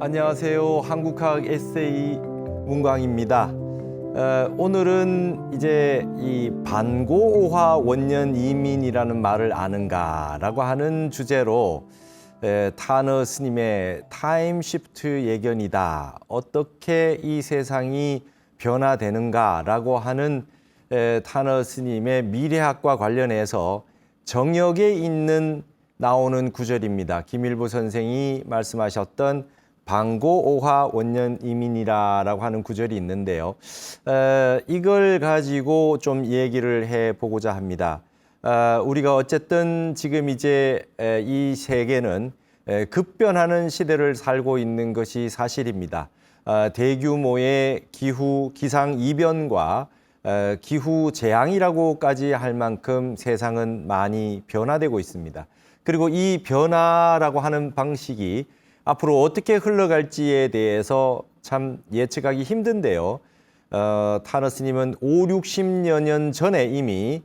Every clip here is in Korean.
안녕하세요. 한국학 에세이 문광입니다. 오늘은 이제 이 반고오화 원년 이민이라는 말을 아는가라고 하는 주제로 타너 스님의 타임 시프트 예견이다. 어떻게 이 세상이 변화되는가라고 하는 타너 스님의 미래학과 관련해서 정역에 있는 나오는 구절입니다. 김일보 선생이 말씀하셨던 반고오화 원년 이민이라고 하는 구절이 있는데요. 이걸 가지고 좀 얘기를 해보고자 합니다. 우리가 어쨌든 지금 이제 이 세계는 급변하는 시대를 살고 있는 것이 사실입니다. 대규모의 기상 이변과 기후 재앙이라고까지 할 만큼 세상은 많이 변화되고 있습니다. 그리고 이 변화라고 하는 방식이 앞으로 어떻게 흘러갈지에 대해서 참 예측하기 힘든데요. 타너 스님은 5, 60여 년 전에 이미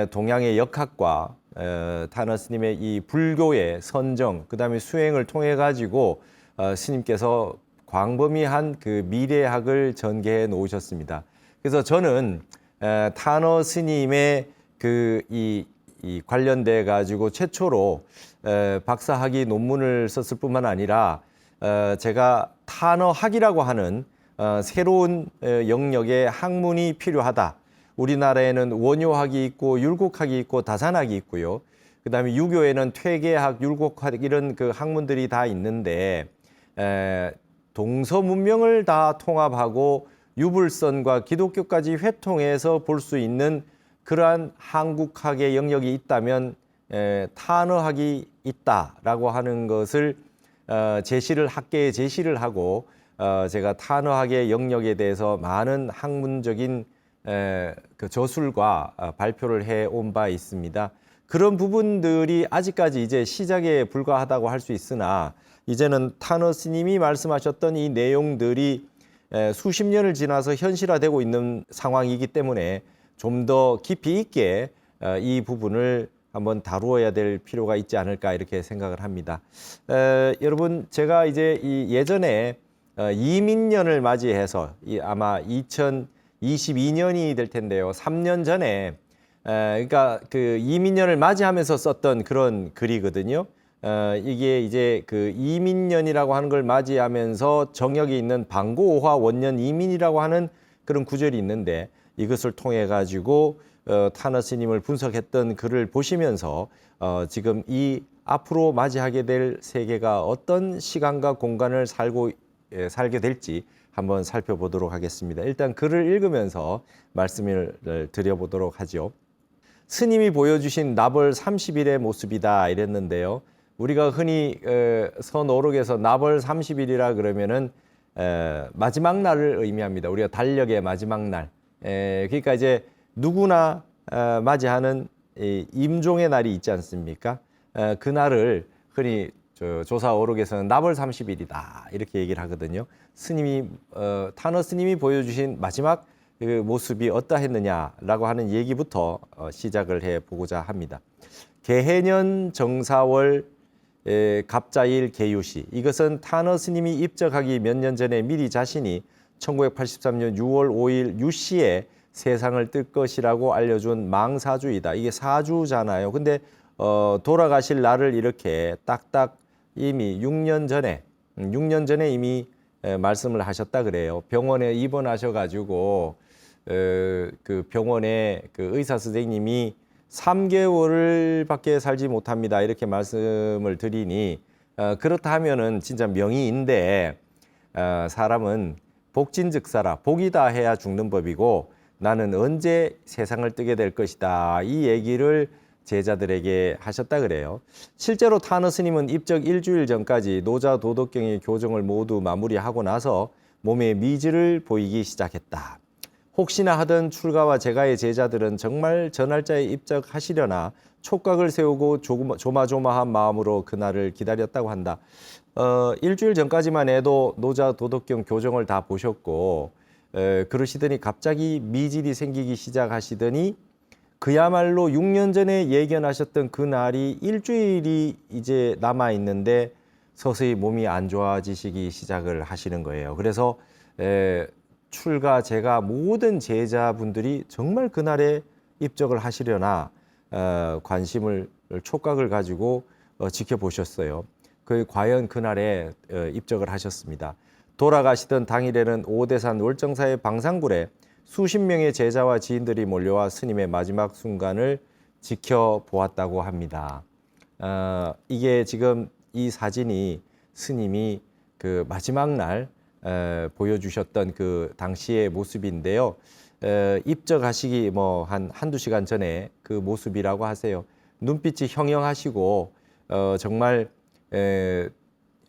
동양의 역학과 타너 스님의 이 불교의 선정, 그다음에 수행을 통해 가지고 스님께서 광범위한 그 미래학을 전개해 놓으셨습니다. 그래서 저는 타너 스님의 이 관련돼 가지고 최초로 박사학위 논문을 썼을 뿐만 아니라 제가 타너학이라고 하는 새로운 영역의 학문이 필요하다. 우리나라에는 원효학이 있고 율곡학이 있고 다산학이 있고요. 그다음에 유교에는 퇴계학, 율곡학 이런 그 학문들이 다 있는데 동서 문명을 다 통합하고 유불선과 기독교까지 회통해서 볼 수 있는 그러한 한국학의 영역이 있다면 타너학이 있다라고 하는 것을 학계에 제시를 하고 제가 타너학의 영역에 대해서 많은 학문적인 그 저술과 발표를 해온 바 있습니다. 그런 부분들이 아직까지 이제 시작에 불과하다고 할 수 있으나 이제는 타너 스님이 말씀하셨던 이 내용들이 수십 년을 지나서 현실화되고 있는 상황이기 때문에 좀 더 깊이 있게 이 부분을 한번 다루어야 될 필요가 있지 않을까 이렇게 생각을 합니다. 여러분 제가 이제 예전에 이민년을 맞이해서 아마 2022년이 될 텐데요. 3년 전에 그러니까 그 이민년을 맞이하면서 썼던 그런 글이거든요. 이게 이제 그 이민년이라고 하는 걸 맞이하면서 정역이 있는 반고오화 원년 이민이라고 하는 그런 구절이 있는데 이것을 통해 가지고 타너 스님을 분석했던 글을 보시면서 지금 이 앞으로 맞이하게 될 세계가 어떤 시간과 공간을 살게 될지 한번 살펴보도록 하겠습니다. 일단 글을 읽으면서 말씀을 드려보도록 하죠. 스님이 보여주신 나벌 30일의 모습이다 이랬는데요. 우리가 흔히 선오록에서 나벌 30일이라 그러면은 마지막 날을 의미합니다. 우리가 달력의 마지막 날. 그러니까 이제 누구나 맞이하는 임종의 날이 있지 않습니까? 그 날을 흔히 조사오록에서는 나벌 30일이다 이렇게 얘기를 하거든요. 타너 스님이 보여주신 마지막 그 모습이 어떠했느냐라고 하는 얘기부터 시작을 해보고자 합니다. 개해년 정사월 갑자일 개유시, 이것은 타너 스님이 입적하기 몇 년 전에 미리 자신이 1983년 6월 5일 유시에 세상을 뜰 것이라고 알려준 망사주이다. 이게 사주잖아요. 근데 돌아가실 날을 이렇게 딱딱 이미 6년 전에 이미 말씀을 하셨다 그래요. 병원에 입원하셔가지고 그 병원에 그 의사 선생님이 3개월밖에 살지 못합니다. 이렇게 말씀을 드리니 그렇다 하면은 진짜 명의인데 사람은 복진즉사라, 복이다 해야 죽는 법이고 나는 언제 세상을 뜨게 될 것이다. 이 얘기를 제자들에게 하셨다 그래요. 실제로 타너 스님은 입적 일주일 전까지 노자 도덕경의 교정을 모두 마무리하고 나서 몸에 미지를 보이기 시작했다. 혹시나 하던 출가와 제가의 제자들은 정말 저 날짜에 입적하시려나 촉각을 세우고 조마조마한 마음으로 그날을 기다렸다고 한다. 일주일 전까지만 해도 노자 도덕경 교정을 다 보셨고 그러시더니 갑자기 미질이 생기기 시작하시더니 그야말로 6년 전에 예견하셨던 그 날이 일주일이 이제 남아 있는데 서서히 몸이 안 좋아지시기 시작을 하시는 거예요. 그래서 출가 제가 모든 제자분들이 정말 그날에 입적을 하시려나 관심을 촉각을 가지고 지켜보셨어요. 과연 그날에 입적을 하셨습니다. 돌아가시던 당일에는 오대산 월정사의 방상굴에 수십 명의 제자와 지인들이 몰려와 스님의 마지막 순간을 지켜보았다고 합니다. 이게 지금 이 사진이 스님이 그 마지막 날 보여주셨던 그 당시의 모습인데요. 입적하시기 뭐 한두 시간 전에 그 모습이라고 하세요. 눈빛이 형형하시고 정말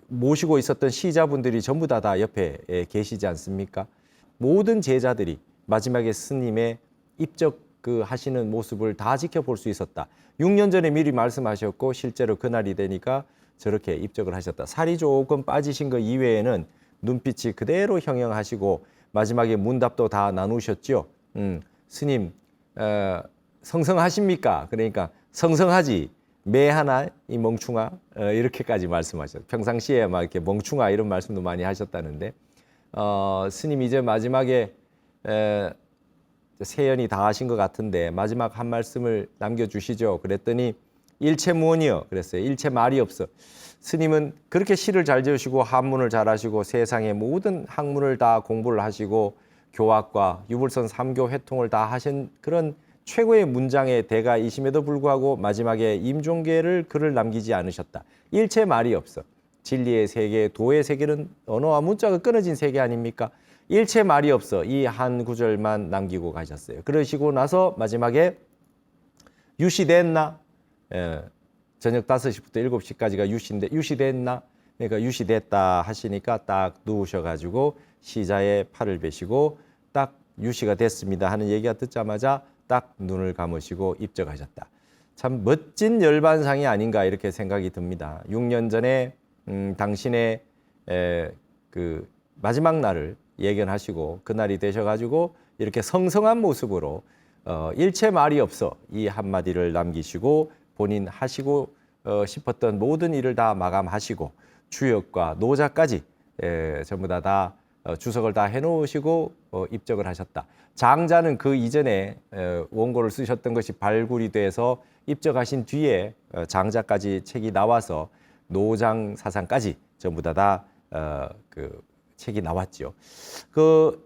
모시고 있었던 시자분들이 전부 다 옆에 계시지 않습니까? 모든 제자들이 마지막에 스님의 입적 하시는 모습을 다 지켜볼 수 있었다. 6년 전에 미리 말씀하셨고 실제로 그날이 되니까 저렇게 입적을 하셨다. 살이 조금 빠지신 거 이외에는 눈빛이 그대로 형형하시고 마지막에 문답도 다 나누셨죠. 스님 성성하십니까? 그러니까 성성하지. 매 하나 이 멍충아 이렇게까지 말씀하셨어요. 평상시에 막 이렇게 멍충아 이런 말씀도 많이 하셨다는데 스님 이제 마지막에 세연이 다 하신 것 같은데 마지막 한 말씀을 남겨주시죠. 그랬더니 일체무언이여 그랬어요. 일체 말이 없어. 스님은 그렇게 시를 잘 지으시고 한문을 잘 하시고 세상의 모든 학문을 다 공부를 하시고 교학과 유불선 3교 회통을 다 하신 그런 최고의 문장의 대가이심에도 불구하고 마지막에 임종계를 글을 남기지 않으셨다. 일체 말이 없어. 진리의 세계, 도의 세계는 언어와 문자가 끊어진 세계 아닙니까? 일체 말이 없어. 이 한 구절만 남기고 가셨어요. 그러시고 나서 마지막에 유시됐나? 저녁 5시부터 7시까지가 유시인데 유시됐나? 그러니까 유시됐다 하시니까 딱 누우셔가지고 시자의 팔을 베시고 딱 유시가 됐습니다 하는 얘기가 듣자마자 딱 눈을 감으시고 입적하셨다. 참 멋진 열반상이 아닌가 이렇게 생각이 듭니다. 6년 전에 당신의 그 마지막 날을 예견하시고 그날이 되셔가지고 이렇게 성성한 모습으로 일체 말이 없어 이 한마디를 남기시고 본인 하시고 싶었던 모든 일을 다 마감하시고 주역과 노자까지 전부 다 주석을 다 해놓으시고 입적을 하셨다. 장자는 그 이전에 원고를 쓰셨던 것이 발굴이 돼서 입적하신 뒤에 장자까지 책이 나와서 노장 사상까지 전부 다 그 책이 나왔죠.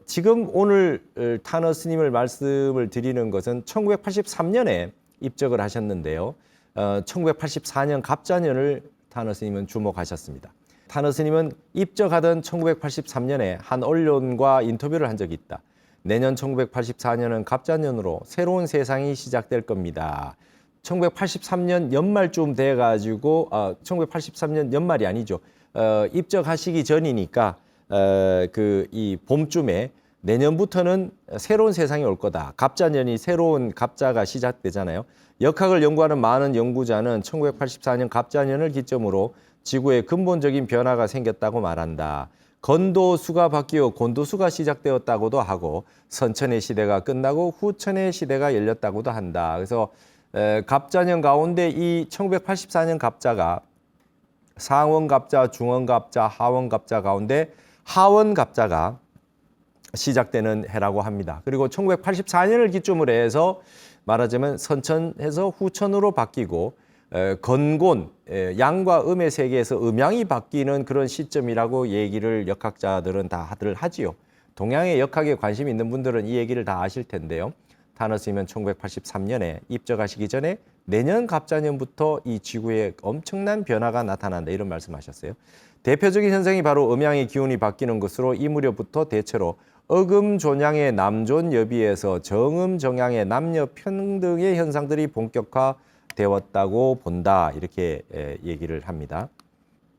지금 오늘 타너 스님을 말씀을 드리는 것은 1983년에 입적을 하셨는데요. 1984년 갑자년을 타너 스님은 주목하셨습니다. 타너 스님은 입적하던 1983년에 한 언론과 인터뷰를 한 적이 있다. 내년 1984년은 갑자년으로 새로운 세상이 시작될 겁니다. 1983년 연말쯤 돼가지고 1983년 연말이 아니죠. 입적하시기 전이니까 이 봄쯤에 내년부터는 새로운 세상이 올 거다. 갑자년이 새로운 갑자가 시작되잖아요. 역학을 연구하는 많은 연구자는 1984년 갑자년을 기점으로 지구에 근본적인 변화가 생겼다고 말한다. 건도수가 바뀌어 곤도수가 시작되었다고도 하고 선천의 시대가 끝나고 후천의 시대가 열렸다고도 한다. 그래서 갑자년 가운데 이 1984년 갑자가 상원갑자, 중원갑자, 하원갑자 가운데 하원갑자가 시작되는 해라고 합니다. 그리고 1984년을 기점으로 해서 말하자면 선천에서 후천으로 바뀌고 건곤, 양과 음의 세계에서 음양이 바뀌는 그런 시점이라고 얘기를 역학자들은 다들 하지요. 동양의 역학에 관심 있는 분들은 이 얘기를 다 아실 텐데요. 타너 스님은 1983년에 입적하시기 전에 내년 갑자년부터 이 지구에 엄청난 변화가 나타난다 이런 말씀하셨어요. 대표적인 현상이 바로 음양의 기운이 바뀌는 것으로 이 무렵부터 대체로 어금존양의 남존여비에서 정음정양의 남녀 평등의 현상들이 본격화되었다고 본다 이렇게 얘기를 합니다.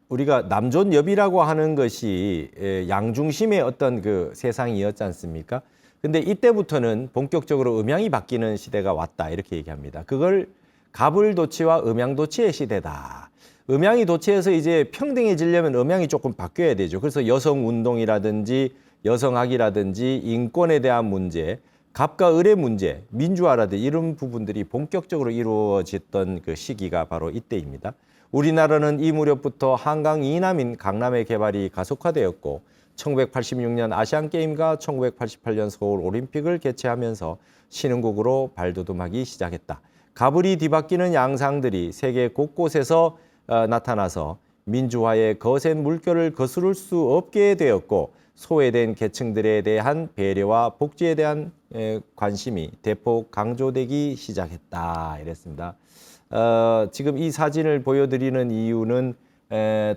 우리가 남존여비라고 하는 것이 양중심의 어떤 그 세상이었지 않습니까? 근데 이때부터는 본격적으로 음양이 바뀌는 시대가 왔다 이렇게 얘기합니다. 그걸 갑을도치와 음양도치의 시대다. 음양이 도치해서 이제 평등해지려면 음양이 조금 바뀌어야 되죠. 그래서 여성운동이라든지 여성학이라든지 인권에 대한 문제, 갑과 을의 문제, 민주화라든지 이런 부분들이 본격적으로 이루어졌던 그 시기가 바로 이때입니다. 우리나라는 이 무렵부터 한강 이남인 강남의 개발이 가속화되었고 1986년 아시안게임과 1988년 서울올림픽을 개최하면서 신흥국으로 발돋움하기 시작했다. 가불이 뒤바뀌는 양상들이 세계 곳곳에서 나타나서 민주화의 거센 물결을 거스를 수 없게 되었고 소외된 계층들에 대한 배려와 복지에 대한 관심이 대폭 강조되기 시작했다. 이랬습니다. 지금 이 사진을 보여드리는 이유는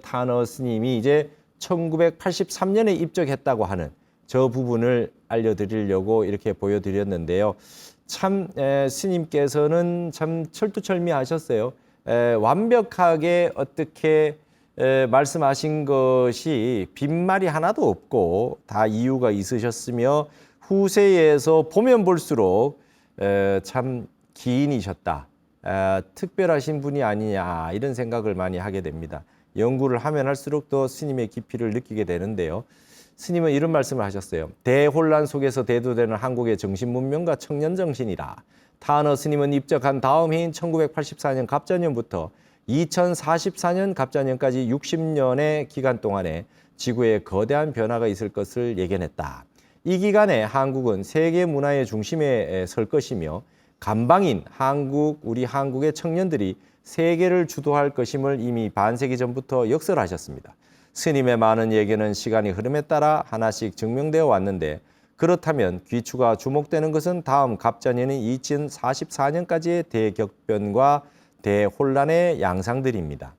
타너 스님이 이제 1983년에 입적했다고 하는 저 부분을 알려드리려고 이렇게 보여드렸는데요. 참 스님께서는 참 철두철미하셨어요. 완벽하게 어떻게 말씀하신 것이 빈말이 하나도 없고 다 이유가 있으셨으며 후세에서 보면 볼수록 참 기인이셨다. 특별하신 분이 아니냐 이런 생각을 많이 하게 됩니다. 연구를 하면 할수록 더 스님의 깊이를 느끼게 되는데요. 스님은 이런 말씀을 하셨어요. 대혼란 속에서 대두되는 한국의 정신문명과 청년정신이라. 타너 스님은 입적한 다음 해인 1984년 갑자년부터 2044년 갑자년까지 60년의 기간 동안에 지구에 거대한 변화가 있을 것을 예견했다. 이 기간에 한국은 세계 문화의 중심에 설 것이며 간방인 우리 한국의 청년들이 세계를 주도할 것임을 이미 반세기 전부터 역설하셨습니다. 스님의 많은 예견은 시간이 흐름에 따라 하나씩 증명되어 왔는데 그렇다면 귀추가 주목되는 것은 다음 갑자년인 2044년까지의 대격변과 대혼란의 양상들입니다.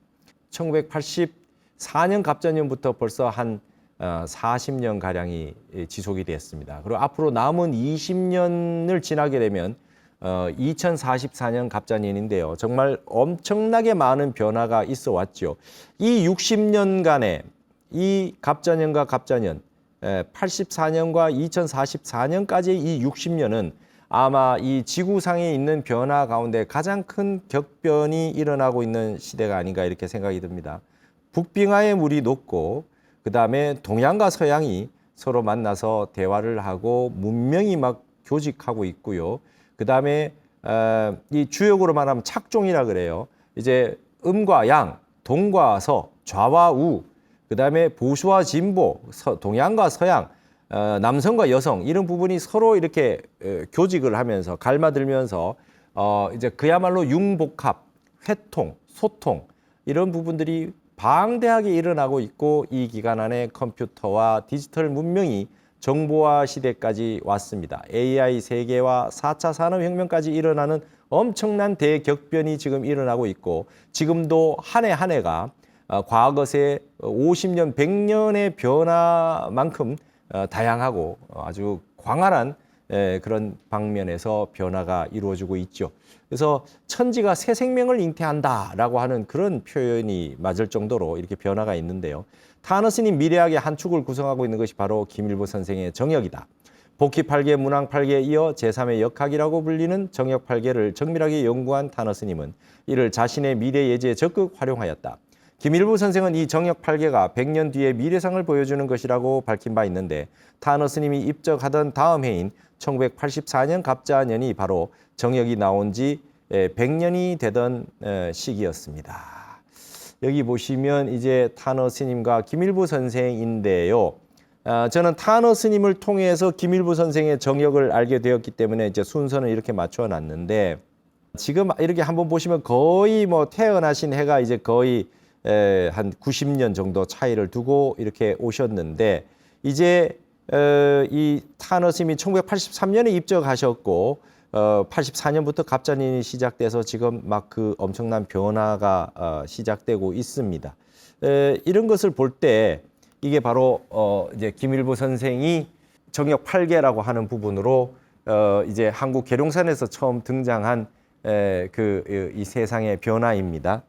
1984년 갑자년부터 벌써 한 40년가량이 지속이 됐습니다. 그리고 앞으로 남은 20년을 지나게 되면 2044년 갑자년인데요. 정말 엄청나게 많은 변화가 있어 왔죠. 이 60년간의 이 갑자년과 갑자년, 84년과 2044년까지의 이 60년은 아마 이 지구상에 있는 변화 가운데 가장 큰 격변이 일어나고 있는 시대가 아닌가 이렇게 생각이 듭니다. 북빙하의 물이 녹고 그다음에 동양과 서양이 서로 만나서 대화를 하고 문명이 막 교직하고 있고요. 그다음에 이 주역으로 말하면 착종이라 그래요. 이제 음과 양, 동과 서, 좌와 우, 그다음에 보수와 진보, 동양과 서양, 남성과 여성 이런 부분이 서로 이렇게 교직을 하면서 갈마들면서 이제 그야말로 융복합, 회통, 소통 이런 부분들이 방대하게 일어나고 있고 이 기간 안에 컴퓨터와 디지털 문명이 정보화 시대까지 왔습니다. AI 세계와 4차 산업혁명까지 일어나는 엄청난 대격변이 지금 일어나고 있고 지금도 한 해 한 해가 과거의 50년, 100년의 변화만큼 다양하고 아주 광활한 그런 방면에서 변화가 이루어지고 있죠. 그래서 천지가 새 생명을 잉태한다라고 하는 그런 표현이 맞을 정도로 이렇게 변화가 있는데요. 타너 스님 미래학의 한 축을 구성하고 있는 것이 바로 김일보 선생의 정역이다. 복희팔계, 문왕팔계에 이어 제3의 역학이라고 불리는 정역팔계를 정밀하게 연구한 타너 스님은 이를 자신의 미래 예지에 적극 활용하였다. 김일보 선생은 이 정역팔계가 100년 뒤에 미래상을 보여주는 것이라고 밝힌 바 있는데 타너 스님이 입적하던 다음 해인 1984년 갑자년이 바로 정역이 나온 지 100년이 되던 시기였습니다. 여기 보시면 이제 타너 스님과 김일보 선생인데요. 저는 타너 스님을 통해서 김일보 선생의 정역을 알게 되었기 때문에 이제 순서는 이렇게 맞춰 놨는데 지금 이렇게 한번 보시면 거의 뭐 태어나신 해가 이제 거의 한 90년 정도 차이를 두고 이렇게 오셨는데 이제 이 타너 스님이 1983년에 입적하셨고 84년부터 갑자년이 시작돼서 지금 막 그 엄청난 변화가 시작되고 있습니다. 이런 것을 볼 때 이게 바로 이제 김일보 선생이 정역 8계라고 하는 부분으로 이제 한국 계룡산에서 처음 등장한 이 세상의 변화입니다.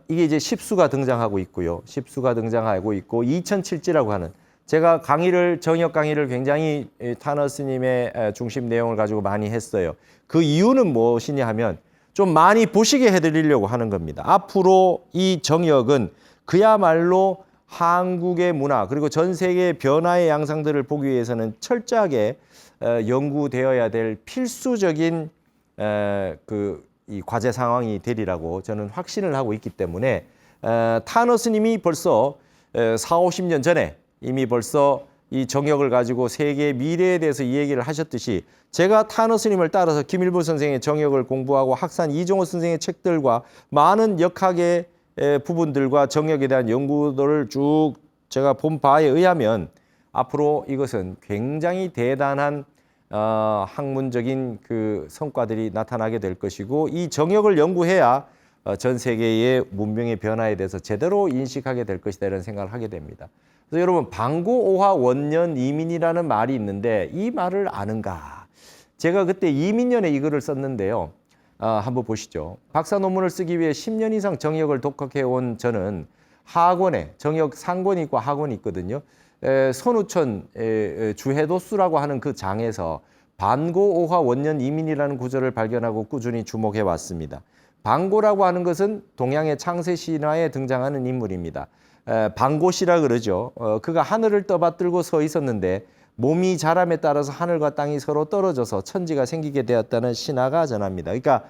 이게 이제 십수가 등장하고 있고요. 십수가 등장하고 있고 2007지라고 하는 제가 정역 강의를 굉장히 타너 스님의 중심 내용을 가지고 많이 했어요. 그 이유는 무엇이냐 하면 좀 많이 보시게 해드리려고 하는 겁니다. 앞으로 이 정역은 그야말로 한국의 문화 그리고 전 세계의 변화의 양상들을 보기 위해서는 철저하게 연구되어야 될 필수적인 그 이 과제 상황이 되리라고 저는 확신을 하고 있기 때문에 타너스님이 벌써 4, 50년 전에 이미 벌써 이 정역을 가지고 세계의 미래에 대해서 이 얘기를 하셨듯이 제가 타너스님을 따라서 김일부 선생의 정역을 공부하고 학산 이종호 선생의 책들과 많은 역학의 부분들과 정역에 대한 연구들을 쭉 제가 본 바에 의하면 앞으로 이것은 굉장히 대단한 학문적인 그 성과들이 나타나게 될 것이고 이 정역을 연구해야 전 세계의 문명의 변화에 대해서 제대로 인식하게 될 것이다 이런 생각을 하게 됩니다. 그래서 여러분 방고오화 원년 이민이라는 말이 있는데 이 말을 아는가? 제가 그때 이민년에 이 글을 썼는데요. 한번 보시죠. 박사 논문을 쓰기 위해 10년 이상 정역을 독학해온 저는 학원에 정역 상권이 있고 학원이 있거든요. 선우천 주해도수라고 하는 그 장에서 반고오화 원년 이민이라는 구절을 발견하고 꾸준히 주목해 왔습니다. 반고라고 하는 것은 동양의 창세 신화에 등장하는 인물입니다. 반고시라 그러죠. 그가 하늘을 떠받들고 서 있었는데 몸이 자람에 따라서 하늘과 땅이 서로 떨어져서 천지가 생기게 되었다는 신화가 전합니다. 그러니까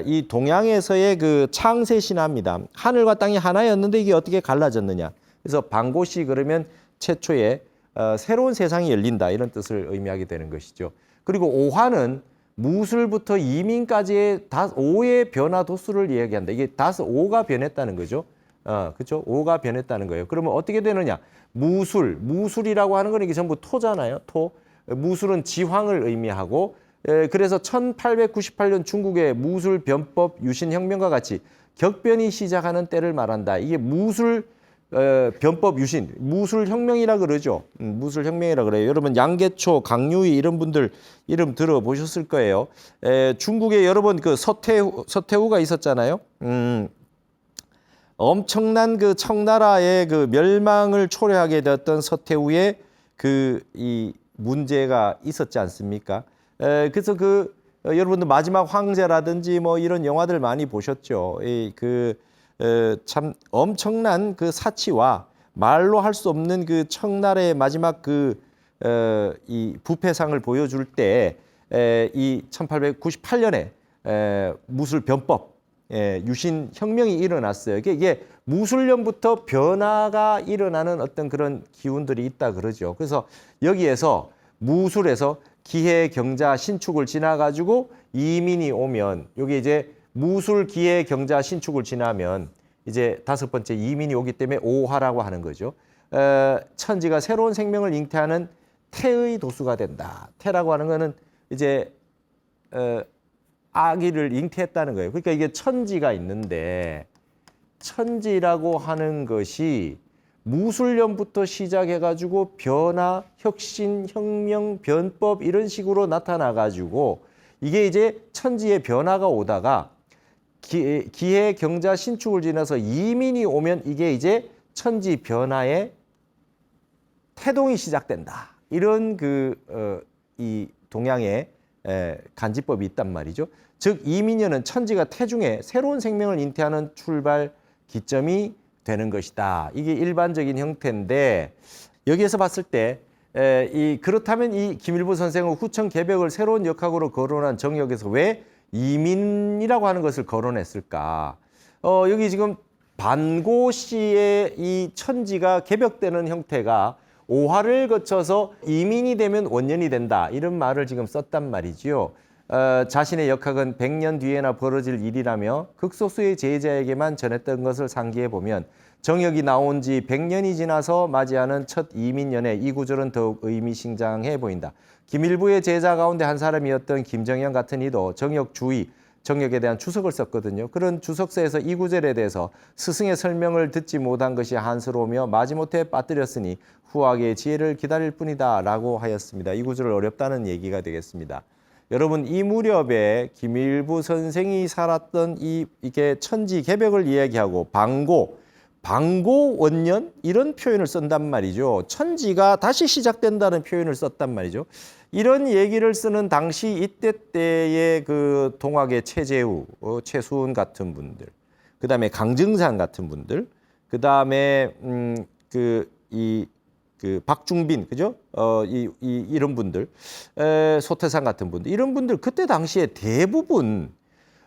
이 동양에서의 그 창세 신화입니다. 하늘과 땅이 하나였는데 이게 어떻게 갈라졌느냐. 그래서 반고시 그러면 최초의 새로운 세상이 열린다 이런 뜻을 의미하게 되는 것이죠. 그리고 오화는 무술부터 이민까지의 5의 변화 도수를 이야기한다. 이게 5가 변했다는 거죠. 그렇죠? 5가 변했다는 거예요. 그러면 어떻게 되느냐? 무술이라고 하는 건 이게 전부 토잖아요. 토. 무술은 지황을 의미하고 그래서 1898년 중국의 무술 변법 유신혁명과 같이 격변이 시작하는 때를 말한다. 이게 무술 변법 유신, 무술혁명이라 그러죠. 무술혁명이라 그래요. 여러분 양계초, 강유희 이런 분들 이름 들어보셨을 거예요. 중국에 여러 번 그 서태후가 있었잖아요. 엄청난 그 청나라의 그 멸망을 초래하게 되었던 서태후의 이 문제가 있었지 않습니까? 그래서 여러분들 마지막 황제라든지 뭐 이런 영화들 많이 보셨죠. 참 엄청난 그 사치와 말로 할 수 없는 그 청나라의 마지막 이 부패상을 보여줄 때 이 1898년에 무술 변법 유신 혁명이 일어났어요. 이게 무술년부터 변화가 일어나는 어떤 그런 기운들이 있다 그러죠. 그래서 여기에서 무술에서 기해, 경자, 신축을 지나가지고 이민이 오면 여기 이제 무술, 기해, 경자, 신축을 지나면 이제 5번째 이민이 오기 때문에 오화라고 하는 거죠. 천지가 새로운 생명을 잉태하는 태의 도수가 된다. 태라고 하는 거는 이제 아기를 잉태했다는 거예요. 그러니까 이게 천지가 있는데 천지라고 하는 것이 무술년부터 시작해가지고 변화, 혁신, 혁명, 변법 이런 식으로 나타나가지고 이게 이제 천지의 변화가 오다가 기해, 경자, 신축을 지나서 이민이 오면 이게 이제 천지 변화의 태동이 시작된다. 이런 이 동양의 간지법이 있단 말이죠. 즉 이민년은 천지가 태중에 새로운 생명을 잉태하는 출발 기점이 되는 것이다. 이게 일반적인 형태인데 여기에서 봤을 때 그렇다면 이 김일부 선생은 후천 개벽을 새로운 역학으로 거론한 정역에서 왜 이민이라고 하는 것을 거론했을까? 여기 지금 반고시의 이 천지가 개벽되는 형태가 오화를 거쳐서 이민이 되면 원년이 된다. 이런 말을 지금 썼단 말이지요. 자신의 역학은 100년 뒤에나 벌어질 일이라며 극소수의 제자에게만 전했던 것을 상기해 보면 정역이 나온 지 100년이 지나서 맞이하는 첫 이민년에 이 구절은 더욱 의미심장해 보인다. 김일부의 제자 가운데 한 사람이었던 김정현 같은 이도 정역 주의, 정역에 대한 주석을 썼거든요. 그런 주석서에서 이 구절에 대해서 스승의 설명을 듣지 못한 것이 한스러우며 마지못해 빠뜨렸으니 후학의 지혜를 기다릴 뿐이다 라고 하였습니다. 이 구절을 어렵다는 얘기가 되겠습니다. 여러분 이 무렵에 김일부 선생이 살았던 이게 천지 개벽을 이야기하고 방고 원년 이런 표현을 쓴단 말이죠. 천지가 다시 시작된다는 표현을 썼단 말이죠. 이런 얘기를 쓰는 당시 이때 때의 그 동학의 최재우, 최수훈 같은 분들, 그 다음에 강증산 같은 분들, 그 다음에 박중빈, 그죠? 이런 분들, 소태산 같은 분들, 이런 분들 그때 당시에 대부분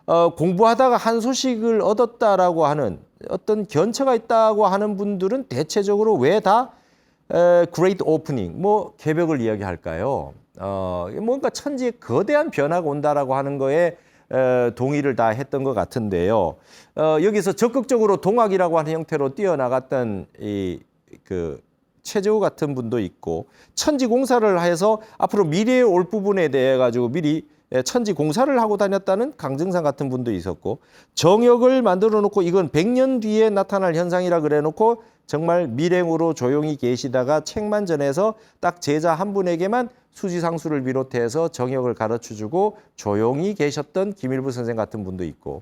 공부하다가 한 소식을 얻었다라고 하는 어떤 견처가 있다고 하는 분들은 대체적으로 왜 다 Great Opening, 뭐 개벽을 이야기할까요? 뭔가 천지에 거대한 변화가 온다라고 하는 거에 동의를 다 했던 것 같은데요. 여기서 적극적으로 동학이라고 하는 형태로 뛰어나갔던 그 최재우 같은 분도 있고, 천지 공사를 해서 앞으로 미래에 올 부분에 대해 가지고 미리 천지 공사를 하고 다녔다는 강증상 같은 분도 있었고, 정역을 만들어 놓고 이건 100년 뒤에 나타날 현상이라 그래 놓고 정말 밀행으로 조용히 계시다가 책만 전해서 딱 제자 한 분에게만 수지상수를 비롯해서 정역을 가르쳐주고 조용히 계셨던 김일부 선생 같은 분도 있고,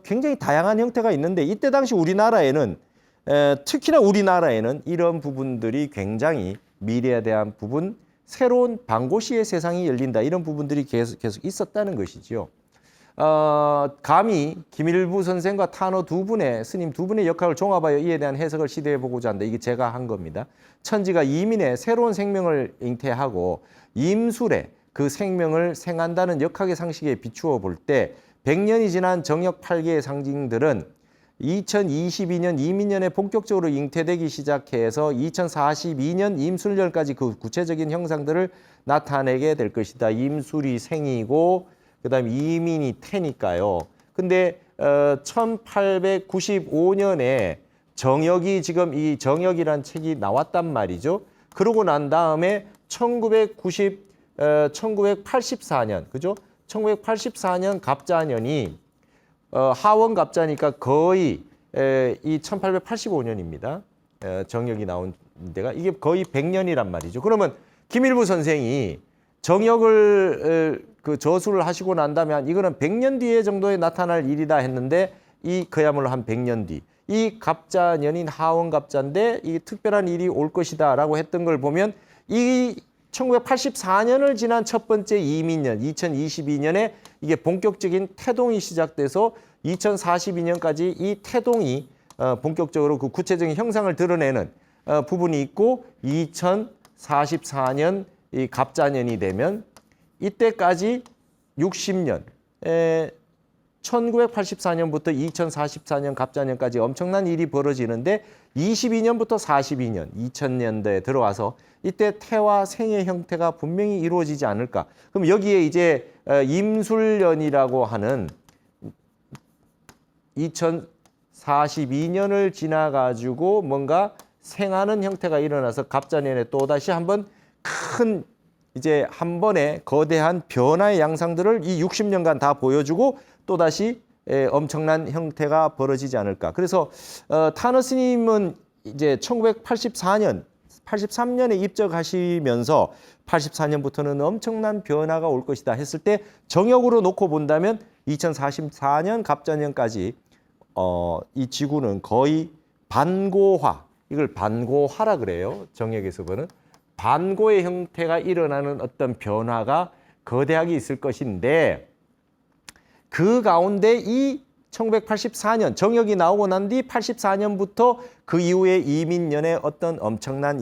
굉장히 다양한 형태가 있는데, 이때 당시 우리나라에는 특히나 우리나라에는 이런 부분들이 굉장히 미래에 대한 부분, 새로운 방고시의 세상이 열린다, 이런 부분들이 계속 있었다는 것이지요. 감히 김일부 선생과 타노 두 분의 스님 두 분의 역할을 종합하여 이에 대한 해석을 시도해 보고자 한다. 이게 제가 한 겁니다. 천지가 이민의 새로운 생명을 잉태하고 임술에 그 생명을 생한다는 역학의 상식에 비추어 볼 때 100년이 지난 정역 8개의 상징들은 2022년 이민년에 본격적으로 잉태되기 시작해서 2042년 임술년까지 그 구체적인 형상들을 나타내게 될 것이다. 임술이 생이고 그다음에 이민이 태니까요. 근데 1895년에 정역이 지금 이 정역이란 책이 나왔단 말이죠. 그러고 난 다음에 1984년, 그죠? 1984년 갑자년이 하원 갑자니까 거의 이 1885년입니다. 정역이 나온 데가 이게 거의 100년이란 말이죠. 그러면 김일부 선생이 정역을 그 저술을 하시고 난 다음에 이거는 100년 뒤에 정도에 나타날 일이다 했는데, 이 그야말로 한 100년 뒤, 이 갑자년인 하원 갑자인데 이 특별한 일이 올 것이다라고 했던 걸 보면, 이 1984년을 지난 첫 번째 이민년 2022년에 이게 본격적인 태동이 시작돼서 2042년까지 이 태동이 본격적으로 그 구체적인 형상을 드러내는 부분이 있고, 2044년 이 갑자년이 되면 이때까지 60년, 1984년부터 2044년 갑자년까지 엄청난 일이 벌어지는데, 22년부터 42년, 2000년대에 들어와서 이때 태와 생의 형태가 분명히 이루어지지 않을까. 그럼 여기에 이제 임술년이라고 하는 2042년을 지나가지고 뭔가 생하는 형태가 일어나서 갑자년에 또다시 한번 큰 이제 한 번에 거대한 변화의 양상들을 이 60년간 다 보여주고 또다시 엄청난 형태가 벌어지지 않을까. 그래서 타너 스님은 이제 1984년, 83년에 입적하시면서 84년부터는 엄청난 변화가 올 것이다 했을 때, 정역으로 놓고 본다면 2044년 갑자년까지 이 지구는 거의 반고화, 이걸 반고화라 그래요. 정역에서 보는 반고의 형태가 일어나는 어떤 변화가 거대하게 있을 것인데, 그 가운데 이 1984년 정역이 나오고 난 뒤 84년부터 그 이후에 이민년에 어떤 엄청난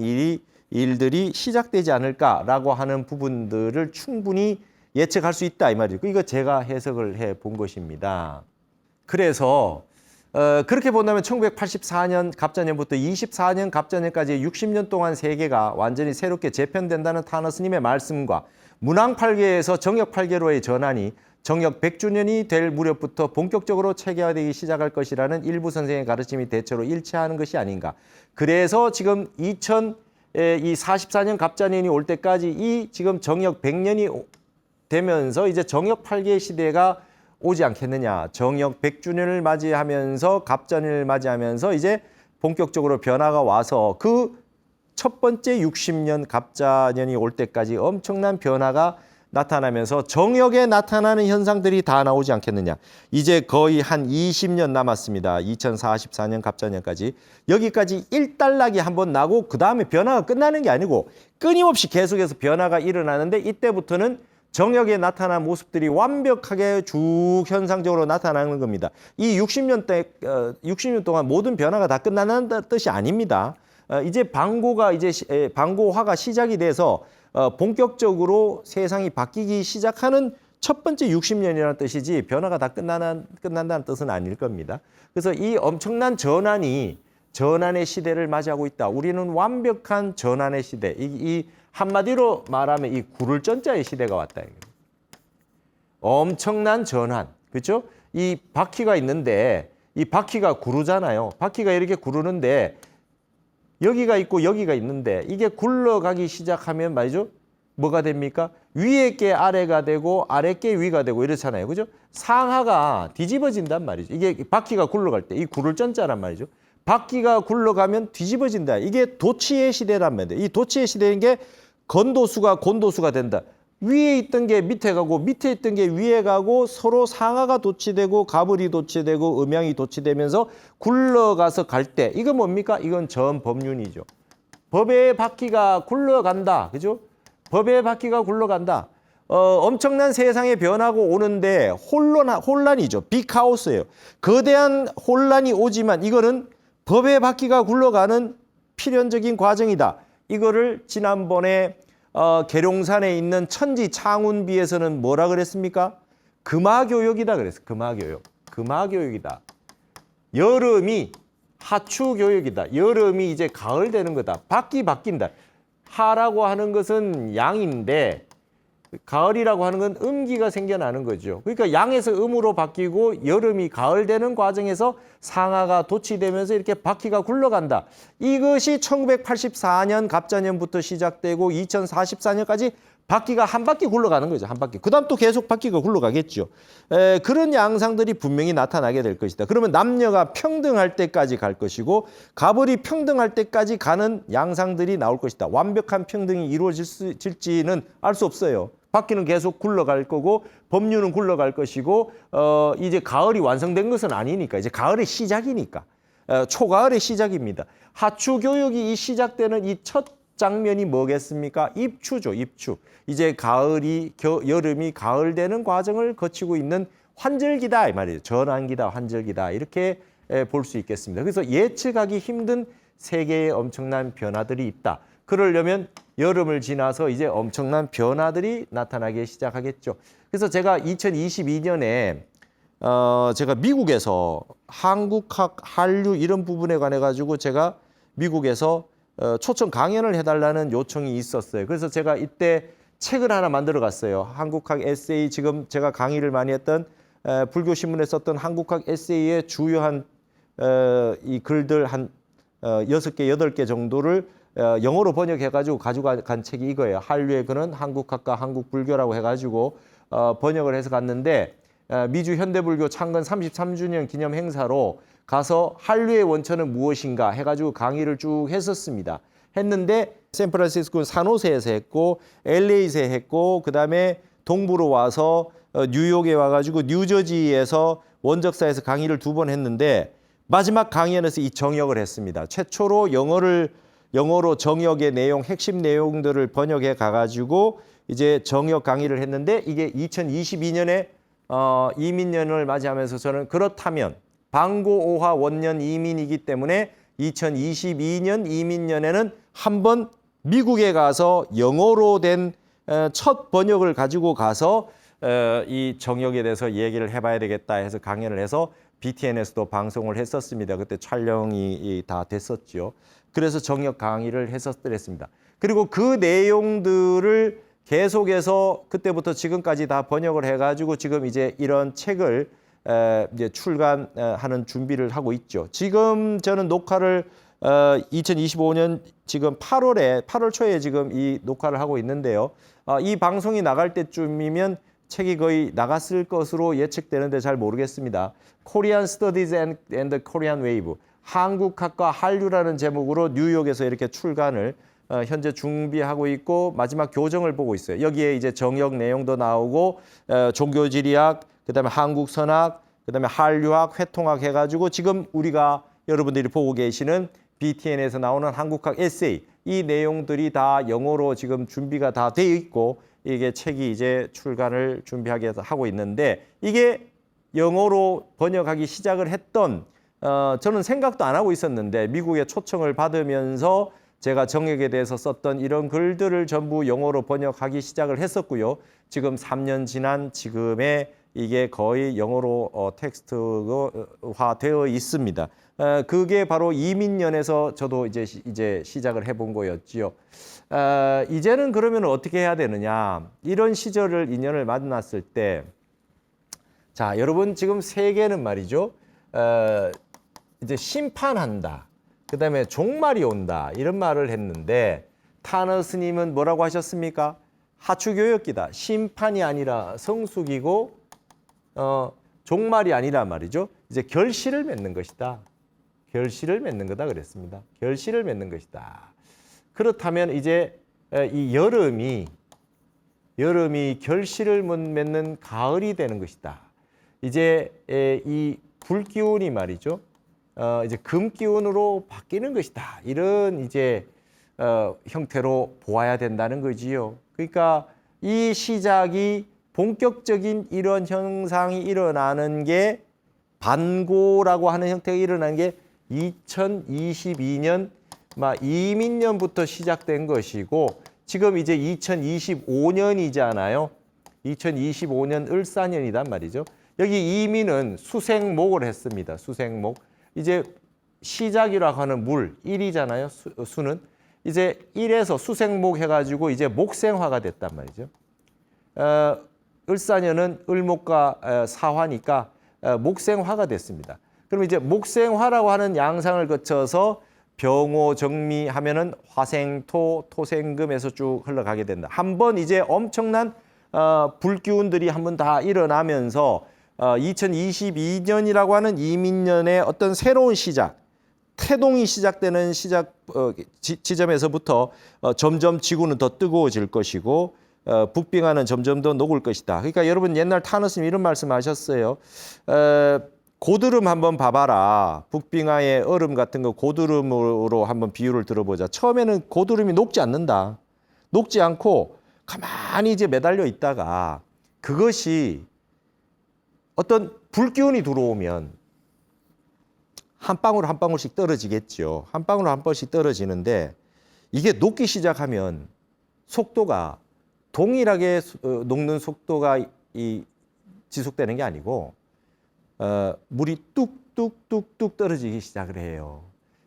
일들이 시작되지 않을까라고 하는 부분들을 충분히 예측할 수 있다 이 말이죠. 이거 제가 해석을 해 본 것입니다. 그래서 그렇게 본다면 1984년 갑자년부터 24년 갑자년까지 60년 동안 세계가 완전히 새롭게 재편된다는 타너 스님의 말씀과 문왕 8계에서 정역 8계로의 전환이 정역 100주년이 될 무렵부터 본격적으로 체계화되기 시작할 것이라는 일부 선생의 가르침이 대체로 일치하는 것이 아닌가. 그래서 지금 2044년 갑자년이 올 때까지 이 지금 정역 100년이 되면서 이제 정역 8계 시대가 오지 않겠느냐. 정역 100주년을 맞이하면서 갑자년을 맞이하면서 이제 본격적으로 변화가 와서 그 첫 번째 60년 갑자년이 올 때까지 엄청난 변화가 나타나면서 정역에 나타나는 현상들이 다 나오지 않겠느냐. 이제 거의 한 20년 남았습니다. 2044년 갑자년까지. 여기까지 일단락이 한번 나고 그 다음에 변화가 끝나는 게 아니고 끊임없이 계속해서 변화가 일어나는데, 이때부터는 정역에 나타난 모습들이 완벽하게 쭉 현상적으로 나타나는 겁니다. 이 60년 동안 모든 변화가 다 끝나는 뜻이 아닙니다. 이제 방고화가 시작이 돼서 본격적으로 세상이 바뀌기 시작하는 첫 번째 60년이라는 뜻이지 변화가 다 끝난다는 뜻은 아닐 겁니다. 그래서 이 엄청난 전환의 시대를 맞이하고 있다. 우리는 완벽한 전환의 시대. 이 한마디로 말하면 이 구를 전자의 시대가 왔다. 엄청난 전환. 그렇죠? 이 바퀴가 있는데 이 바퀴가 구르잖아요. 바퀴가 이렇게 구르는데 여기가 있고 여기가 있는데 이게 굴러가기 시작하면 말이죠. 뭐가 됩니까? 위에 게 아래가 되고 아래 게 위가 되고 이렇잖아요. 그죠? 상하가 뒤집어진단 말이죠. 이게 바퀴가 굴러갈 때 이 구를 전자란 말이죠. 바퀴가 굴러가면 뒤집어진다. 이게 도치의 시대란 말이에요. 이 도치의 시대인 게 건도수가 곤도수가 된다. 위에 있던 게 밑에 가고 밑에 있던 게 위에 가고 서로 상하가 도치되고 가불이 도치되고 음양이 도치되면서 굴러가서 갈 때 이건 뭡니까? 이건 전법륜이죠. 법의 바퀴가 굴러간다. 그죠? 법의 바퀴가 굴러간다. 엄청난 세상에 변하고 오는데 혼란이죠. 빅하우스예요. 거대한 혼란이 오지만 이거는 법의 바퀴가 굴러가는 필연적인 과정이다. 이거를 지난번에 계룡산에 있는 천지 창운비에서는 뭐라 그랬습니까? 금화교육이다 그랬어요. 금화교육. 금화교육이다. 여름이 하추교육이다. 여름이 이제 가을 되는 거다. 바뀐다. 하라고 하는 것은 양인데 가을이라고 하는 건 음기가 생겨나는 거죠. 그러니까 양에서 음으로 바뀌고 여름이 가을 되는 과정에서 상하가 도치되면서 이렇게 바퀴가 굴러간다. 이것이 1984년 갑자년부터 시작되고 2044년까지 바퀴가 한 바퀴 굴러가는 거죠. 한 바퀴. 그 다음 또 계속 바퀴가 굴러가겠죠. 그런 양상들이 분명히 나타나게 될 것이다. 그러면 남녀가 평등할 때까지 갈 것이고 가불이 평등할 때까지 가는 양상들이 나올 것이다. 완벽한 평등이 이루어질지는 알 수 없어요. 바퀴는 계속 굴러갈 거고 법률은 굴러갈 것이고 이제 가을이 완성된 것은 아니니까 이제 가을의 시작이니까 초가을의 시작입니다. 하추교육이 시작되는 이 첫 장면이 뭐겠습니까? 입추죠. 입추. 이제 여름이 가을 되는 과정을 거치고 있는 환절기다 이 말이에요. 전환기다, 환절기다 이렇게 볼 수 있겠습니다. 그래서 예측하기 힘든 세계의 엄청난 변화들이 있다. 그러려면 여름을 지나서 이제 엄청난 변화들이 나타나기 시작하겠죠. 그래서 제가 2022년에 제가 미국에서 한국학, 한류 이런 부분에 관해 가지고 제가 미국에서 초청 강연을 해달라는 요청이 있었어요. 그래서 제가 이때 책을 하나 만들어 갔어요. 한국학 에세이, 지금 제가 강의를 많이 했던 불교신문에 썼던 한국학 에세이의 주요한 이 글들 한 6개, 8개 정도를 영어로 번역해가지고 가져간 책이 이거예요. 한류의 근원, 한국학과 한국불교라고 해가지고 번역을 해서 갔는데 미주 현대불교 창건 33주년 기념 행사로 가서 한류의 원천은 무엇인가 해가지고 강의를 쭉 했었습니다. 했는데 샌프란시스코 산호세에서 했고 LA에서 했고 그다음에 동부로 와서 뉴욕에 와가지고 뉴저지에서 원적사에서 강의를 2번 했는데 마지막 강연에서 이 정역을 했습니다. 최초로 영어로 정역의 내용, 핵심 내용들을 번역해 가가지고 이제 정역 강의를 했는데 이게 2022년에 이민년을 맞이하면서 저는 그렇다면 방고 오화 원년 이민이기 때문에 2022년 이민년에는 한번 미국에 가서 영어로 된 첫 번역을 가지고 가서 이 정역에 대해서 얘기를 해봐야 되겠다 해서 강연을 해서 BTN에서도 방송을 했었습니다. 그때 촬영이 다 됐었죠. 그래서 정역 강의를 했었습니다. 그리고 그 내용들을 계속해서 그때부터 지금까지 다 번역을 해가지고 지금 이제 이런 책을 이제 출간하는 준비를 하고 있죠. 지금 저는 녹화를 2025년 지금 8월 초에 지금 이 녹화를 하고 있는데요. 이 방송이 나갈 때쯤이면 책이 거의 나갔을 것으로 예측되는데 잘 모르겠습니다. Korean Studies and the Korean Wave. 한국학과 한류라는 제목으로 뉴욕에서 이렇게 출간을 현재 준비하고 있고 마지막 교정을 보고 있어요. 여기에 이제 정역 내용도 나오고 종교지리학, 그다음에 한국선학, 그다음에 한류학, 회통학 해가지고 지금 우리가 여러분들이 보고 계시는 BTN에서 나오는 한국학 에세이 이 내용들이 다 영어로 지금 준비가 다 돼 있고 이게 책이 이제 출간을 준비하게 하고 있는데 이게 영어로 번역하기 시작을 했던 저는 생각도 안 하고 있었는데 미국의 초청을 받으면서 제가 정역에 대해서 썼던 이런 글들을 전부 영어로 번역하기 시작을 했었고요. 지금 3년 지난 지금의 이게 거의 영어로 텍스트화 되어 있습니다. 그게 바로 이민년에서 저도 이제 시작을 해본 거였지요. 이제는 그러면 어떻게 해야 되느냐? 이런 시절을 인연을 만났을 때, 자, 여러분 지금 세계는 말이죠. 이제 심판한다. 그다음에 종말이 온다. 이런 말을 했는데 타너 스님은 뭐라고 하셨습니까? 하추교역기다. 심판이 아니라 성숙이고 종말이 아니라 말이죠. 이제 결실을 맺는 것이다. 결실을 맺는 거다 그랬습니다. 결실을 맺는 것이다. 그렇다면 이제 이 여름이 결실을 못 맺는 가을이 되는 것이다. 이제 이 불기운이 말이죠. 이제 금기운으로 바뀌는 것이다. 이런 이제 형태로 보아야 된다는 거지요. 그러니까 이 시작이 본격적인 이런 현상이 일어나는 게 반고라고 하는 형태가 일어나는 게 2022년 이민년부터 시작된 것이고 지금 이제 2025년이잖아요. 2025년 을사년이란 말이죠. 여기 이민은 수생목을 했습니다. 수생목. 이제 시작이라고 하는 물, 일이잖아요. 수는. 이제 일에서 수생목 해가지고 이제 목생화가 됐단 말이죠. 을사년은 을목과 사화니까 목생화가 됐습니다. 그럼 이제 목생화라고 하는 양상을 거쳐서 병호, 정미 하면은 화생토, 토생금에서 쭉 흘러가게 된다. 한번 이제 엄청난 불기운들이 한번 다 일어나면서 2022년이라고 하는 이민년의 어떤 새로운 시작, 태동이 시작되는 지점에서부터 점점 지구는 더 뜨거워질 것이고 북빙하는 점점 더 녹을 것이다. 그러니까 여러분 옛날 타너스님 이런 말씀하셨어요. 고드름 한번 봐봐라. 북빙하의 얼음 같은 거 고드름으로 한번 비유를 들어보자. 처음에는 고드름이 녹지 않는다. 녹지 않고 가만히 이제 매달려 있다가 그것이 어떤 불기운이 들어오면 한 방울 한 방울씩 떨어지겠죠. 한 방울 한 방울씩 떨어지는데 이게 녹기 시작하면 속도가 동일하게 녹는 속도가 지속되는 게 아니고 물이 뚝뚝뚝뚝 떨어지기 시작을 해요.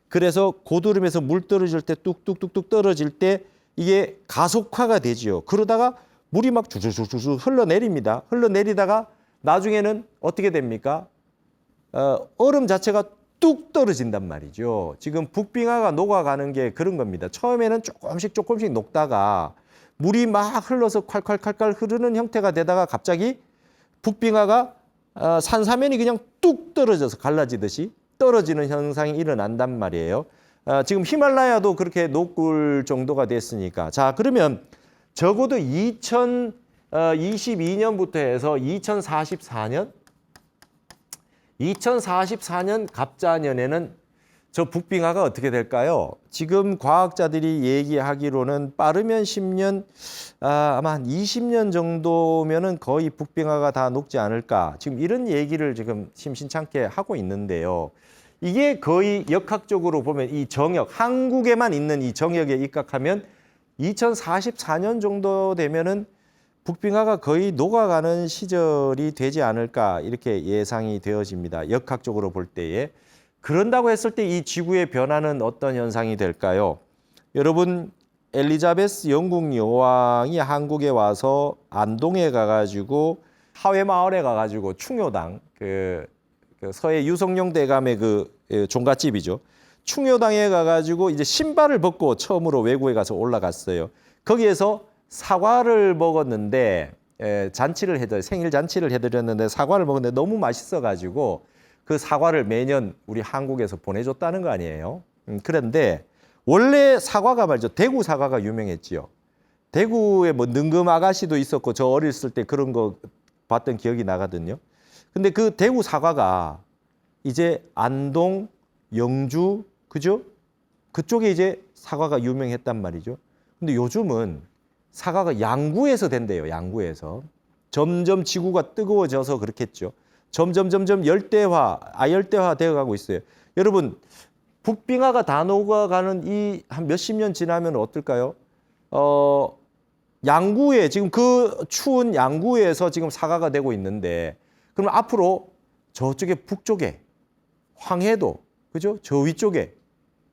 그래서 고드름에서 물 떨어질 때 뚝뚝뚝뚝 떨어질 때 이게 가속화가 되지요. 그러다가 물이 막 주주주주 흘러내립니다. 흘러내리다가 나중에는 어떻게 됩니까? 얼음 자체가 뚝 떨어진단 말이죠. 지금 북빙하가 녹아가는 게 그런 겁니다. 처음에는 조금씩 녹다가 물이 막 흘러서 콸콸콸콸 흐르는 형태가 되다가 갑자기 북빙하가 산사면이 그냥 뚝 떨어져서 갈라지듯이 떨어지는 현상이 일어난단 말이에요. 지금 히말라야도 그렇게 녹을 정도가 됐으니까. 자, 그러면 적어도 2022년부터 해서 2044년 갑자년에는 저 북빙하가 어떻게 될까요? 지금 과학자들이 얘기하기로는 빠르면 10년, 아마 한 20년 정도면은 거의 북빙하가 다 녹지 않을까. 지금 이런 얘기를 지금 심심찮게 하고 있는데요. 이게 거의 역학적으로 보면 이 정역, 한국에만 있는 이 정역에 입각하면 2044년 정도 되면은 북빙하가 거의 녹아가는 시절이 되지 않을까 이렇게 예상이 되어집니다. 역학적으로 볼 때에. 그런다고 했을 때 이 지구의 변화는 어떤 현상이 될까요? 여러분 엘리자베스 영국 여왕이 한국에 와서 안동에 가가지고 하회마을에 가가지고 충효당 그 서해 유성룡 대감의 그 종갓집이죠. 충효당에 가가지고 이제 신발을 벗고 처음으로 외국에 가서 올라갔어요. 거기에서 사과를 먹었는데 생일 잔치를 해드렸는데 사과를 먹었는데 너무 맛있어가지고 그 사과를 매년 우리 한국에서 보내줬다는 거 아니에요. 그런데 원래 사과가 말이죠. 대구 사과가 유명했지요. 대구에 뭐 능금 아가씨도 있었고 저 어렸을 때 그런 거 봤던 기억이 나거든요. 근데 그 대구 사과가 이제 안동, 영주, 그죠? 그쪽에 이제 사과가 유명했단 말이죠. 근데 요즘은 사과가 양구에서 된대요. 양구에서. 점점 지구가 뜨거워져서 그렇겠죠. 점점 열대화, 아열대화 되어가고 있어요. 여러분 북빙하가 다 녹아가는 이 한 몇십 년 지나면 어떨까요? 양구에 지금 그 추운 양구에서 지금 사과가 되고 있는데 그럼 앞으로 저쪽에 북쪽에 황해도 그죠? 저 위쪽에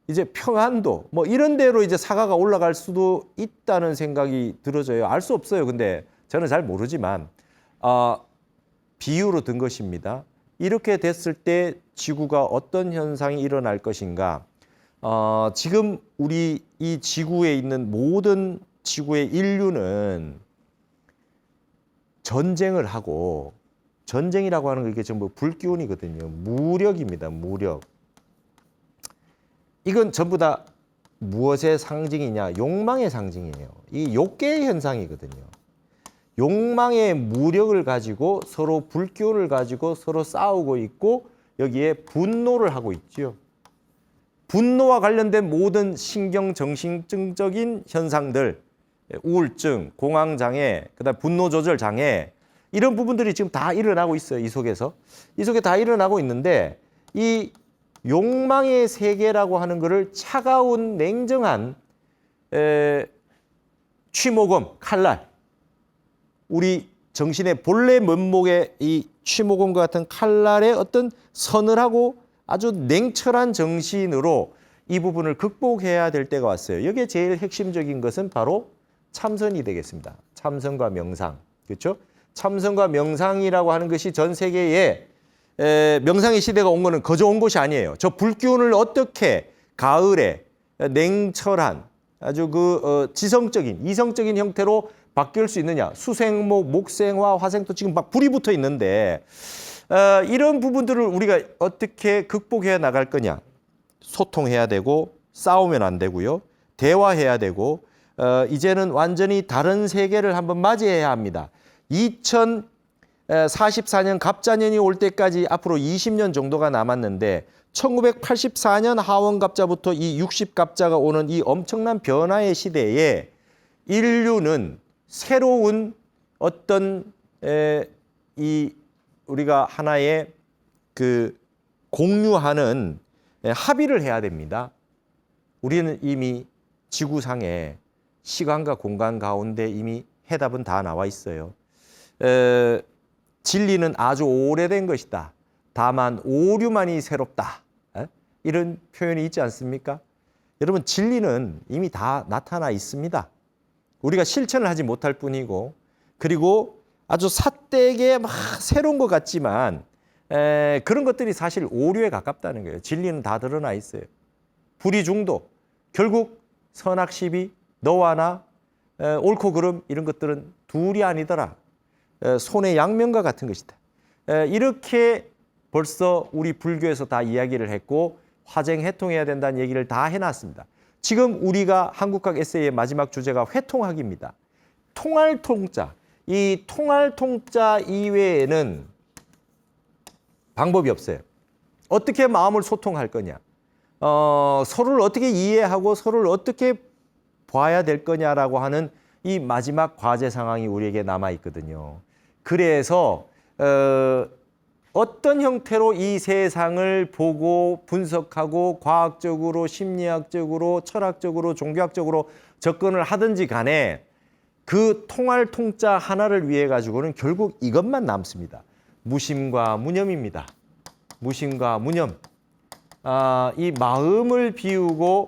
이제 평안도 뭐 이런 데로 이제 사과가 올라갈 수도 있다는 생각이 들어져요. 알 수 없어요. 근데 저는 잘 모르지만 비유로 든 것입니다. 이렇게 됐을 때 지구가 어떤 현상이 일어날 것인가? 지금 우리 이 지구에 있는 모든 지구의 인류는 전쟁을 하고 전쟁이라고 하는 게 이게 전부 불기운이거든요. 무력입니다. 무력. 이건 전부 다 무엇의 상징이냐? 욕망의 상징이에요. 이 욕계의 현상이거든요. 욕망의 무력을 가지고 서로 불기운을 가지고 서로 싸우고 있고 여기에 분노를 하고 있죠. 분노와 관련된 모든 신경 정신증적인 현상들, 우울증, 공황장애, 그다음 분노 조절 장애 이런 부분들이 지금 다 일어나고 있어요. 이 속에서. 이 속에 다 일어나고 있는데 이 욕망의 세계라고 하는 것을 차가운 냉정한 취모검, 칼날 우리 정신의 본래 면목의 이 취모검과 같은 칼날의 어떤 서늘하고 아주 냉철한 정신으로 이 부분을 극복해야 될 때가 왔어요. 여기에 제일 핵심적인 것은 바로 참선이 되겠습니다. 참선과 명상. 그렇죠? 참선과 명상이라고 하는 것이 전 세계에 명상의 시대가 온 거는 거저 온 것이 아니에요. 저 불기운을 어떻게 가을에 냉철한 아주 지성적인 이성적인 형태로 바뀔 수 있느냐. 수생목, 목생화, 화생토 지금 막 불이 붙어 있는데 이런 부분들을 우리가 어떻게 극복해 나갈 거냐. 소통해야 되고 싸우면 안 되고요. 대화해야 되고 이제는 완전히 다른 세계를 한번 맞이해야 합니다. 2044년 갑자년이 올 때까지 앞으로 20년 정도가 남았는데 1984년 하원갑자부터 이 60갑자가 오는 이 엄청난 변화의 시대에 인류는 새로운 어떤 이 우리가 하나의 공유하는 합의를 해야 됩니다. 우리는 이미 지구상에 시간과 공간 가운데 이미 해답은 다 나와 있어요. 진리는 아주 오래된 것이다. 다만 오류만이 새롭다. 이런 표현이 있지 않습니까? 여러분 진리는 이미 다 나타나 있습니다. 우리가 실천을 하지 못할 뿐이고 그리고 아주 삿되게 막 새로운 것 같지만 그런 것들이 사실 오류에 가깝다는 거예요. 진리는 다 드러나 있어요. 불의중도 결국 선악시비 너와 나 옳고 그름 이런 것들은 둘이 아니더라. 손의 양면과 같은 것이다. 이렇게 벌써 우리 불교에서 다 이야기를 했고 화쟁해통해야 된다는 얘기를 다 해놨습니다. 지금 우리가 한국학 에세이의 마지막 주제가 회통학입니다. 통할 통자. 이 통할 통자 이외에는 방법이 없어요. 어떻게 마음을 소통할 거냐. 서로를 어떻게 이해하고 서로를 어떻게 봐야 될 거냐라고 하는 이 마지막 과제 상황이 우리에게 남아 있거든요. 그래서 어떤 형태로 이 세상을 보고 분석하고 과학적으로 심리학적으로 철학적으로 종교학적으로 접근을 하든지 간에 그 통할 통자 하나를 위해 가지고는 결국 이것만 남습니다. 무심과 무념입니다. 무심과 무념. 이 마음을 비우고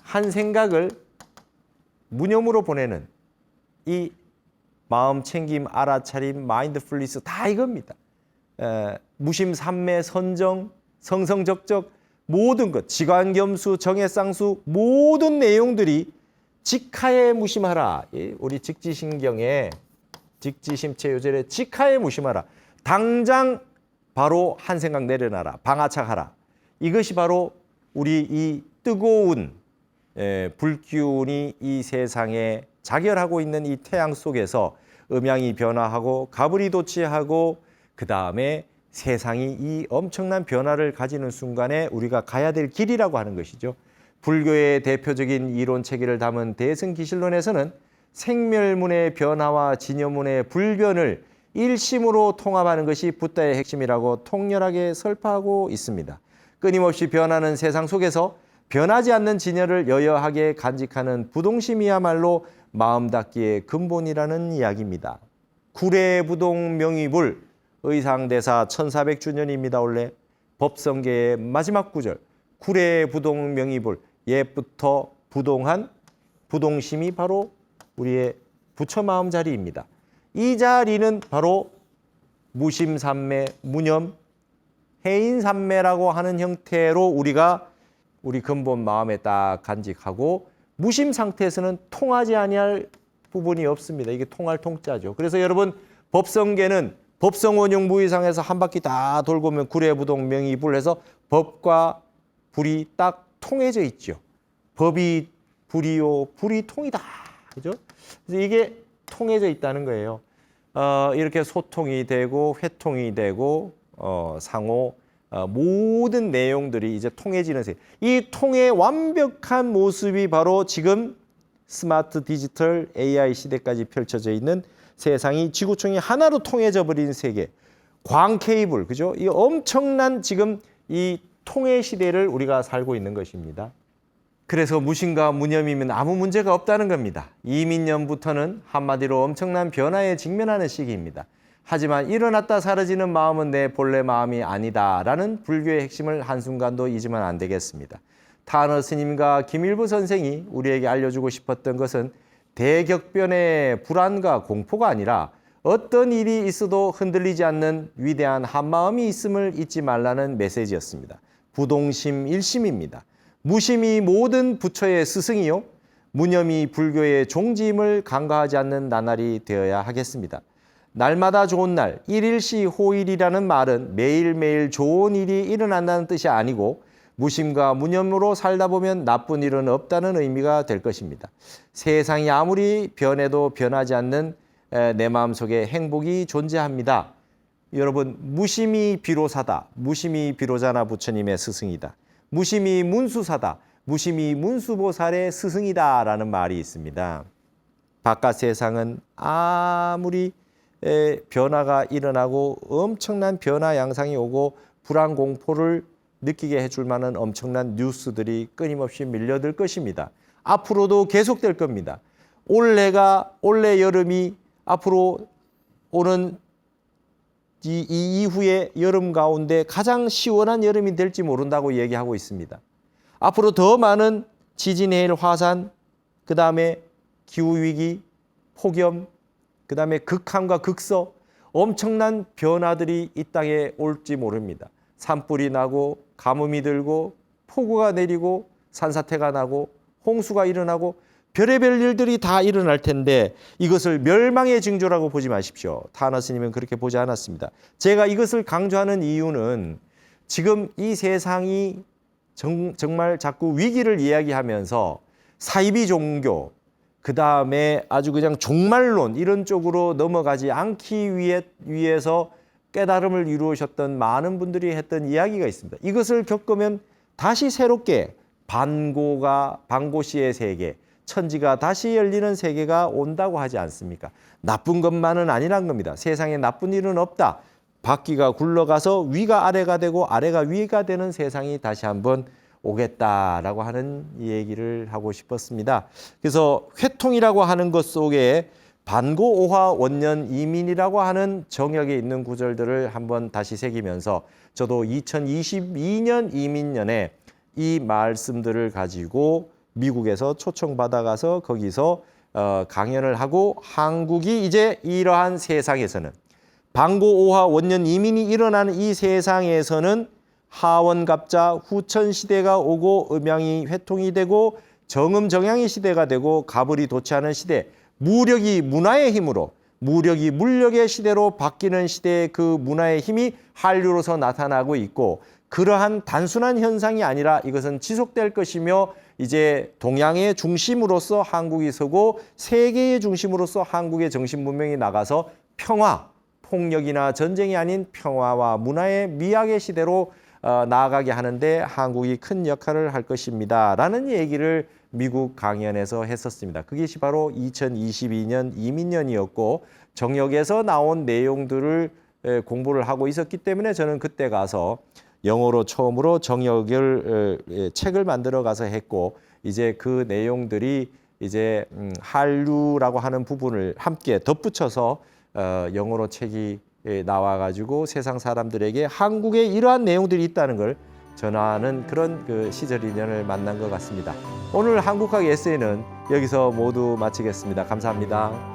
한 생각을 무념으로 보내는 이 마음 챙김, 알아차림, 마인드풀리스 다 이겁니다. 무심, 삼매, 선정, 성성적적 모든 것, 지관겸수, 정해쌍수 모든 내용들이 직하에 무심하라. 우리 직지신경에 직지심체요절에 직하에 무심하라. 당장 바로 한 생각 내려놔라. 방아착하라. 이것이 바로 우리 이 뜨거운 불기운이 이 세상에 자결하고 있는 이 태양 속에서 음양이 변화하고 가불이 도취하고 그 다음에 세상이 이 엄청난 변화를 가지는 순간에 우리가 가야 될 길이라고 하는 것이죠. 불교의 대표적인 이론 체계를 담은 대승기실론에서는 생멸문의 변화와 진여문의 불변을 일심으로 통합하는 것이 붓다의 핵심이라고 통렬하게 설파하고 있습니다. 끊임없이 변하는 세상 속에서 변하지 않는 진열을 여여하게 간직하는 부동심이야말로 마음 닫기의 근본이라는 이야기입니다. 구례부동 명의불 의상대사 1400주년입니다. 원래 법성계의 마지막 구절 구례부동 명의불 옛부터 부동한 부동심이 바로 우리의 부처마음 자리입니다. 이 자리는 바로 무심삼매, 무념, 해인삼매라고 하는 형태로 우리가 우리 근본 마음에 딱 간직하고 무심 상태에서는 통하지 아니할 부분이 없습니다. 이게 통할 통자죠. 그래서 여러분 법성계는 법성원용 무의상에서 한 바퀴 다 돌고 오면 구례부동 명의불 해서 법과 불이 딱 통해져 있죠. 법이 불이요, 불이 통이다. 그죠? 그래서 이게 통해져 있다는 거예요. 이렇게 소통이 되고 회통이 되고 상호 모든 내용들이 이제 통해지는 세계. 이 통의 완벽한 모습이 바로 지금 스마트 디지털 AI 시대까지 펼쳐져 있는 세상이 지구촌이 하나로 통해져 버린 세계. 광 케이블, 그죠? 이 엄청난 지금 이 통해 시대를 우리가 살고 있는 것입니다. 그래서 무심과 무념이면 아무 문제가 없다는 겁니다. 이민년부터는 한마디로 엄청난 변화에 직면하는 시기입니다. 하지만 일어났다 사라지는 마음은 내 본래 마음이 아니다라는 불교의 핵심을 한순간도 잊으면 안 되겠습니다. 타너 스님과 김일부 선생이 우리에게 알려주고 싶었던 것은 대격변의 불안과 공포가 아니라 어떤 일이 있어도 흔들리지 않는 위대한 한마음이 있음을 잊지 말라는 메시지였습니다. 부동심 일심입니다. 무심이 모든 부처의 스승이요, 무념이 불교의 종지임을 간과하지 않는 나날이 되어야 하겠습니다. 날마다 좋은 날, 일일시 호일이라는 말은 매일매일 좋은 일이 일어난다는 뜻이 아니고 무심과 무념으로 살다 보면 나쁜 일은 없다는 의미가 될 것입니다. 세상이 아무리 변해도 변하지 않는 내 마음속에 행복이 존재합니다. 여러분, 무심이 비로사다. 무심이 비로자나 부처님의 스승이다. 무심이 문수사다. 무심이 문수보살의 스승이다라는 말이 있습니다. 바깥 세상은 아무리 변화가 일어나고 엄청난 변화 양상이 오고 불안 공포를 느끼게 해줄 만한 엄청난 뉴스들이 끊임없이 밀려들 것입니다. 앞으로도 계속될 겁니다. 올해 여름이 앞으로 오는 이 이후의 여름 가운데 가장 시원한 여름이 될지 모른다고 얘기하고 있습니다. 앞으로 더 많은 지진, 해일, 화산, 그 다음에 기후위기, 폭염, 그 다음에 극한과 극서, 엄청난 변화들이 이 땅에 올지 모릅니다. 산불이 나고 가뭄이 들고 폭우가 내리고 산사태가 나고 홍수가 일어나고 별의별 일들이 다 일어날 텐데 이것을 멸망의 징조라고 보지 마십시오. 타너 스님은 그렇게 보지 않았습니다. 제가 이것을 강조하는 이유는 지금 이 세상이 정말 자꾸 위기를 이야기하면서 사이비 종교, 그 다음에 아주 그냥 종말론 이런 쪽으로 넘어가지 않기 위해서 깨달음을 이루셨던 많은 분들이 했던 이야기가 있습니다. 이것을 겪으면 다시 새롭게 반고시의 세계, 천지가 다시 열리는 세계가 온다고 하지 않습니까? 나쁜 것만은 아니란 겁니다. 세상에 나쁜 일은 없다. 바퀴가 굴러가서 위가 아래가 되고 아래가 위가 되는 세상이 다시 한번 오겠다라고 하는 얘기를 하고 싶었습니다. 그래서 회통이라고 하는 것 속에 반고 오화 원년 이민이라고 하는 정역에 있는 구절들을 한번 다시 새기면서 저도 2022년 이민년에 이 말씀들을 가지고 미국에서 초청받아가서 거기서 강연을 하고 한국이 이제 이러한 세상에서는 반고 오화 원년 이민이 일어나는 이 세상에서는 하원갑자 후천시대가 오고 음양이 회통이 되고 정음정양의 시대가 되고 가불이 도취하는 시대, 무력이 문화의 힘으로 무력이 물력의 시대로 바뀌는 시대의 그 문화의 힘이 한류로서 나타나고 있고 그러한 단순한 현상이 아니라 이것은 지속될 것이며 이제 동양의 중심으로서 한국이 서고 세계의 중심으로서 한국의 정신문명이 나가서 평화, 폭력이나 전쟁이 아닌 평화와 문화의 미학의 시대로 나아가게 하는데 한국이 큰 역할을 할 것입니다. 라는 얘기를 미국 강연에서 했었습니다. 그것이 바로 2022년 이민년이었고 정역에서 나온 내용들을 공부를 하고 있었기 때문에 저는 그때 가서 영어로 처음으로 정역을 책을 만들어 가서 했고 이제 그 내용들이 이제 한류라고 하는 부분을 함께 덧붙여서 영어로 책이 나와가지고 세상 사람들에게 한국에 이러한 내용들이 있다는 걸 전하는 그런 그 시절 인연을 만난 것 같습니다. 오늘 한국학 에세이는 여기서 모두 마치겠습니다. 감사합니다.